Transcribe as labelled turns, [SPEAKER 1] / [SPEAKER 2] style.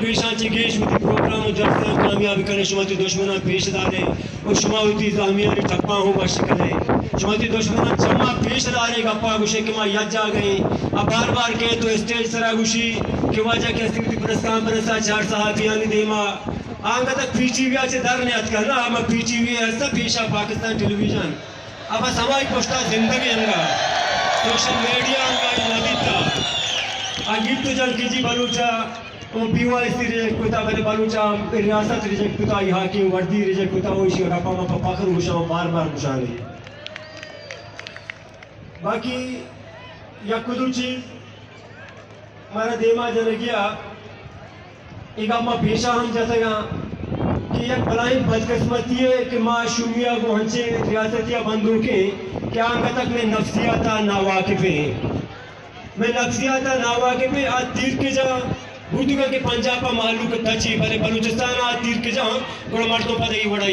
[SPEAKER 1] पेशांचे गेश होती प्रोग्राम जल्द कामयाब करे शुमाती दुश्मना पेश दारे और शुमा होती जामिया रे ठप्पा हो बाशिकले शुमाती दुश्मना जमा पेश दारे गप्पा गुशे के मा याद जा गए अब बार बार के तो स्टेज सरा गुशी के वाजा के सिंधी पुरस्कार बरसा चार साहबियानी देमा आंगा तक पीटीवी से दर ने अत करना हम पीटीवी ऐसा पेशा पाकिस्तान टेलीविजन अब समाज पोस्टा जिंदगी अंगा सोशल मीडिया अंगा लदिता आगित तो जल कीजी बलूचा वो पीवाई सी रिजेक्ट कुता बने बलूचा रियासत रिजेक्ट कुता यहाँ की वर्दी रिजेक्ट कुता वो इसी का पामा पाखर घुसा बार बार घुसा रही बाकी या कुछ चीज हमारा देमा जन गया एक अम्मा पेशा हम जैसा कि एक बलाई बदकिस्मती है कि माँ शुमिया को हंचे रियासतिया बंदूकें क्या अंग तक में नफ्सियाता नावाकिफ़ है मैं नफ्सियाता नावाकिफ़ है आज तीर के जा बुद्धिका के पंजाब मालूम तची भले बलूचिस्तान आज तीर के जा थोड़ा मर्दों पर ही बड़ा